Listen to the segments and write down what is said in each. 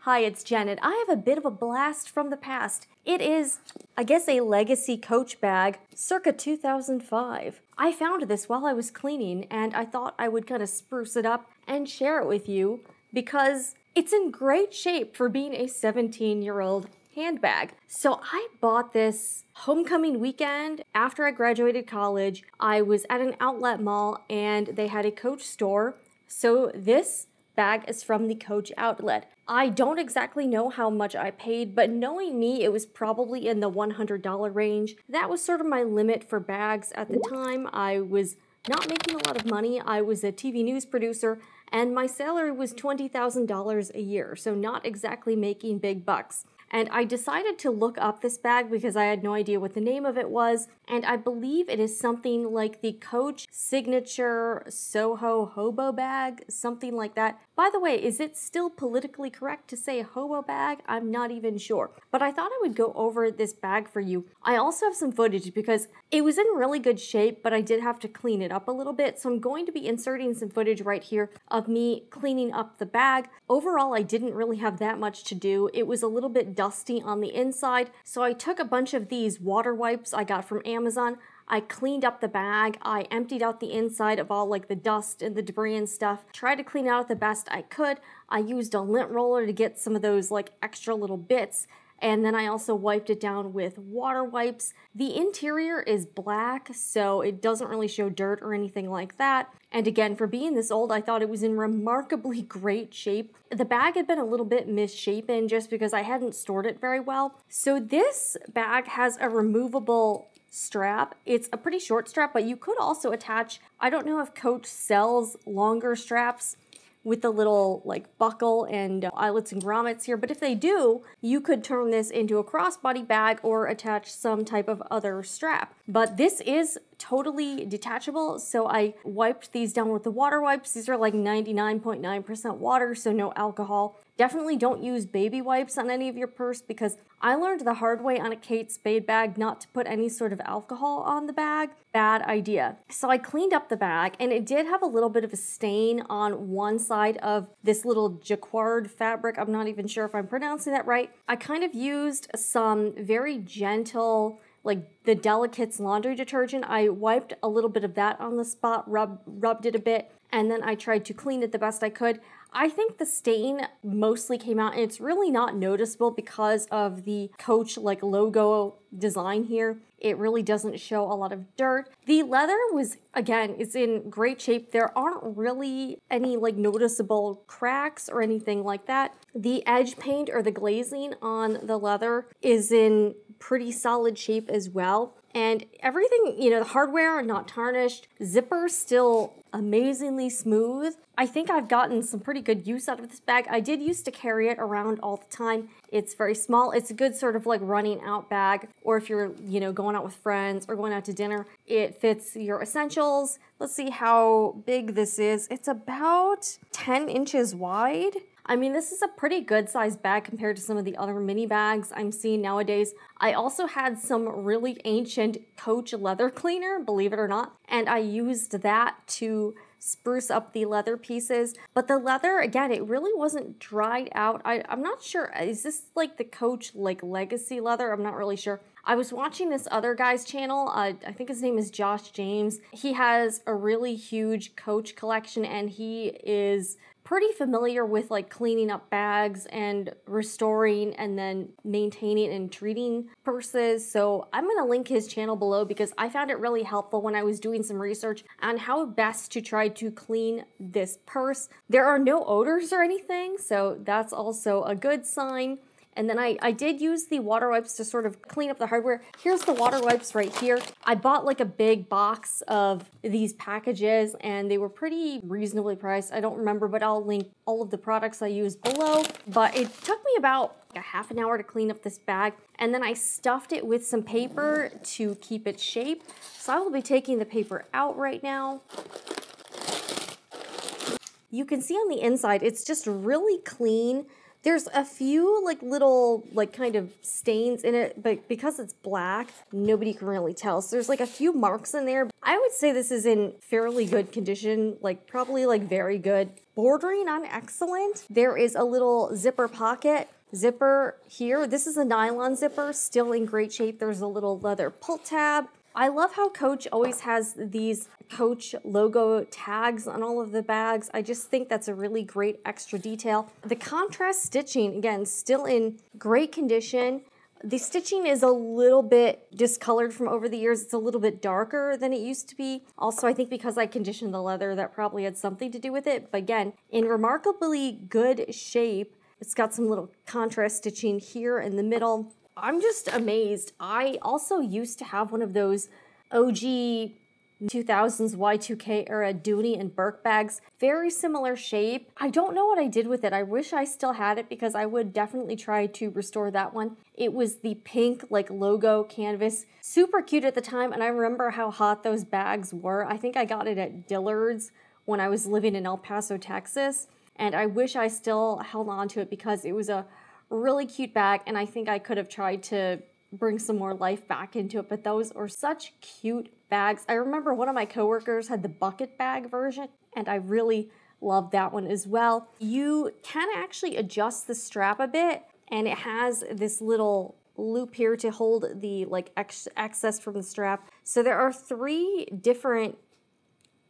Hi, it's Janet. I have a bit of a blast from the past. It is, I guess, a legacy Coach bag circa 2005. I found this while I was cleaning and I thought I would kind of spruce it up and share it with you because it's in great shape for being a 17-year-old handbag. So I bought this homecoming weekend after I graduated college. I was at an outlet mall and they had a Coach store. So this bag is from the Coach outlet. I don't exactly know how much I paid, but knowing me, it was probably in the $100 range. That was sort of my limit for bags at the time. I was not making a lot of money. I was a TV news producer and my salary was $20,000 a year, so not exactly making big bucks. And I decided to look up this bag because I had no idea what the name of it was. And I believe it is something like the Coach Signature Soho Hobo Bag, something like that. By the way, is it still politically correct to say hobo bag? I'm not even sure. But I thought I would go over this bag for you. I also have some footage because it was in really good shape, but I did have to clean it up a little bit. So I'm going to be inserting some footage right here of me cleaning up the bag. Overall, I didn't really have that much to do. It was a little bit dusty on the inside. So I took a bunch of these water wipes I got from Amazon. I cleaned up the bag. I emptied out the inside of all like the dust and the debris and stuff. Tried to clean out the best I could. I used a lint roller to get some of those like extra little bits. And then I also wiped it down with water wipes. The interior is black, so it doesn't really show dirt or anything like that. And again, for being this old, I thought it was in remarkably great shape. The bag had been a little bit misshapen just because I hadn't stored it very well. So this bag has a removable strap. It's a pretty short strap, but you could also attach, I don't know if Coach sells longer straps with the little like buckle and eyelets and grommets here, but if they do, you could turn this into a crossbody bag or attach some type of other strap. But this is totally detachable, so I wiped these down with the water wipes. These are like 99.9% water, so no alcohol. Definitely don't use baby wipes on any of your purse because I learned the hard way on a Kate Spade bag not to put any sort of alcohol on the bag. Bad idea. So I cleaned up the bag and it did have a little bit of a stain on one side of this little jacquard fabric. I'm not even sure if I'm pronouncing that right. I kind of used some very gentle, like the Delicate's laundry detergent. I wiped a little bit of that on the spot, rubbed it a bit, and then I tried to clean it the best I could. I think the stain mostly came out and it's really not noticeable because of the Coach like logo design here. It really doesn't show a lot of dirt. The leather was, again, it's in great shape. There aren't really any like noticeable cracks or anything like that. The edge paint or the glazing on the leather is in pretty solid shape as well. And everything, you know, the hardware not tarnished, zipper still amazingly smooth. I think I've gotten some pretty good use out of this bag. I did used to carry it around all the time. It's very small. It's a good sort of like running out bag, or if you're, you know, going out with friends or going out to dinner, it fits your essentials. Let's see how big this is. It's about 10 inches wide. I mean, this is a pretty good sized bag compared to some of the other mini bags I'm seeing nowadays. I also had some really ancient Coach leather cleaner, believe it or not, and I used that to spruce up the leather pieces. But the leather, again, it really wasn't dried out. I'm not sure, is this like the Coach like legacy leather? I'm not really sure. I was watching this other guy's channel. I think his name is Josh James. He has a really huge Coach collection and he is pretty familiar with like cleaning up bags and restoring and then maintaining and treating purses. So I'm going to link his channel below because I found it really helpful when I was doing some research on how best to try to clean this purse. There are no odors or anything, so that's also a good sign. And then I did use the water wipes to sort of clean up the hardware. Here's the water wipes right here. I bought like a big box of these packages and they were pretty reasonably priced. I don't remember, but I'll link all of the products I used below. But it took me about a half an hour to clean up this bag. And then I stuffed it with some paper to keep its shape. So I will be taking the paper out right now. You can see on the inside, it's just really clean. There's a few like little like kind of stains in it, but because it's black, nobody can really tell. So there's like a few marks in there. I would say this is in fairly good condition, like probably like very good, bordering on excellent. There is a little zipper pocket. Zipper here. This is a nylon zipper, still in great shape. There's a little leather pull tab. I love how Coach always has these Coach logo tags on all of the bags. I just think that's a really great extra detail. The contrast stitching, again, still in great condition. The stitching is a little bit discolored from over the years. It's a little bit darker than it used to be. Also, I think because I conditioned the leather, that probably had something to do with it. But again, in remarkably good shape. It's got some little contrast stitching here in the middle. I'm just amazed. I also used to have one of those OG 2000s Y2K era Dooney and Burke bags. Very similar shape. I don't know what I did with it. I wish I still had it because I would definitely try to restore that one. It was the pink like logo canvas. Super cute at the time, and I remember how hot those bags were. I think I got it at Dillard's when I was living in El Paso, Texas. And I wish I still held on to it because it was a really cute bag, and I think I could have tried to bring some more life back into it, but those are such cute bags. I remember one of my coworkers had the bucket bag version, and I really loved that one as well. You can actually adjust the strap a bit, and it has this little loop here to hold the like excess from the strap. So there are 3 different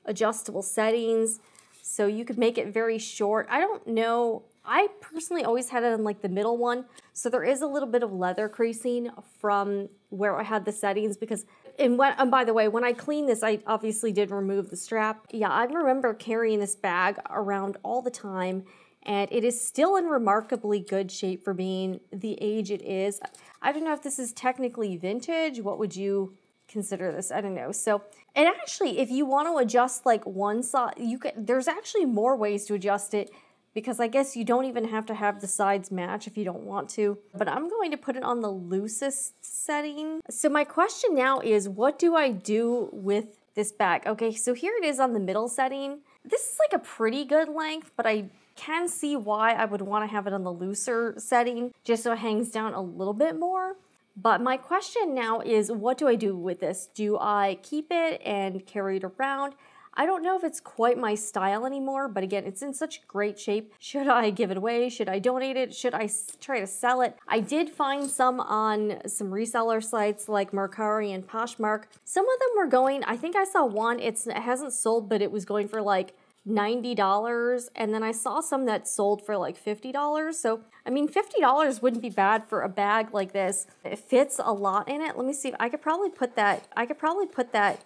adjustable settings. So you could make it very short. I don't know. I personally always had it on like the middle one. So there is a little bit of leather creasing from where I had the settings because, and by the way, when I cleaned this, I obviously did remove the strap. Yeah, I remember carrying this bag around all the time, and it is still in remarkably good shape for being the age it is. I don't know if this is technically vintage. What would you consider this? I don't know. So, and actually, if you want to adjust like one side, there's actually more ways to adjust it because I guess you don't even have to have the sides match if you don't want to. But I'm going to put it on the loosest setting. So my question now is, what do I do with this bag? Okay, so here it is on the middle setting. This is like a pretty good length, but I can see why I would want to have it on the looser setting just so it hangs down a little bit more. But my question now is, what do I do with this? Do I keep it and carry it around? I don't know if it's quite my style anymore, but again, it's in such great shape. Should I give it away? Should I donate it? Should I try to sell it? I did find some on some reseller sites like Mercari and Poshmark. Some of them were going, I think I saw one, it hasn't sold, but it was going for like $90, and then I saw some that sold for like $50. So, I mean, $50 wouldn't be bad for a bag like this. It fits a lot in it. Let me see. I could probably put that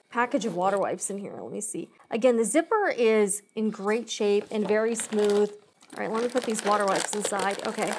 package of water wipes in here. Let me see. Again, the zipper is in great shape and very smooth. All right, let me put these water wipes inside. Okay.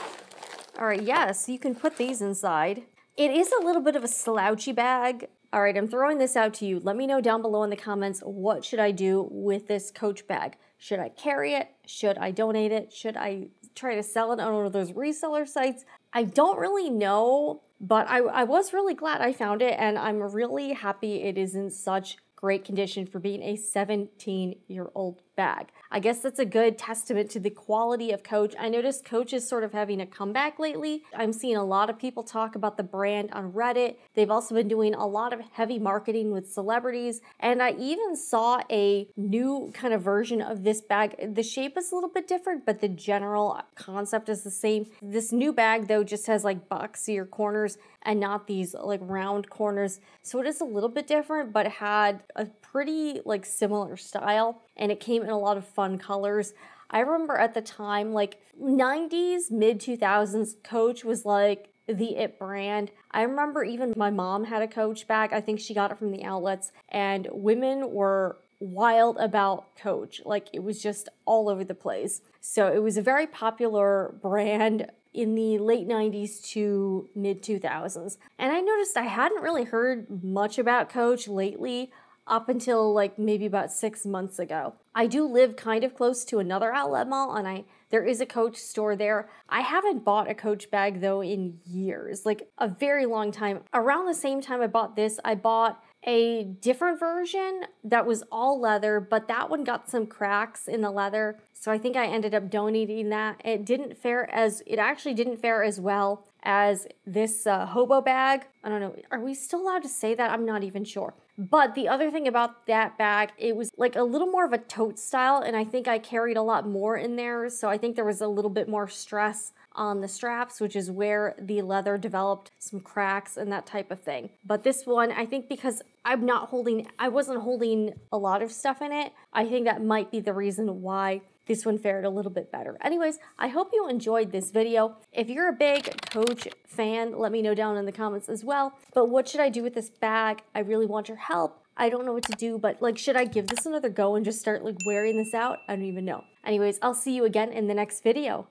All right, yes, you can put these inside. It is a little bit of a slouchy bag. All right, I'm throwing this out to you. Let me know down below in the comments, what should I do with this Coach bag? Should I carry it? Should I donate it? Should I try to sell it on one of those reseller sites? I don't really know, but I was really glad I found it, and I'm really happy it is in such great condition for being a 17-year-old bag. I guess that's a good testament to the quality of Coach. I noticed Coach is sort of having a comeback lately. I'm seeing a lot of people talk about the brand on Reddit. They've also been doing a lot of heavy marketing with celebrities, and I even saw a new kind of version of this bag. The shape is a little bit different, but the general concept is the same. This new bag, though, just has like boxier corners and not these like round corners. So it is a little bit different, but it had a pretty like similar style, and it came in a lot of fun colors. I remember at the time, like 90s, mid 2000s, Coach was like the it brand. I remember even my mom had a Coach bag. I think she got it from the outlets, and women were wild about Coach. Like it was just all over the place. So it was a very popular brand in the late 90s to mid 2000s. And I noticed I hadn't really heard much about Coach lately up until like maybe about 6 months ago. I do live kind of close to another outlet mall, and there is a Coach store there. I haven't bought a Coach bag though in years, like a very long time. Around the same time I bought this, I bought a different version that was all leather, but that one got some cracks in the leather. So I think I ended up donating that. It actually didn't fare as well as this hobo bag. I don't know, are we still allowed to say that? I'm not even sure. But the other thing about that bag, it was like a little more of a tote style, and I think I carried a lot more in there. So I think there was a little bit more stress on the straps, which is where the leather developed some cracks and that type of thing. But this one, I think because I wasn't holding a lot of stuff in it, I think that might be the reason why this one fared a little bit better. Anyways, I hope you enjoyed this video. If you're a big Coach fan, let me know down in the comments as well. But what should I do with this bag? I really want your help. I don't know what to do, but like, should I give this another go and just start like wearing this out? I don't even know. Anyways, I'll see you again in the next video.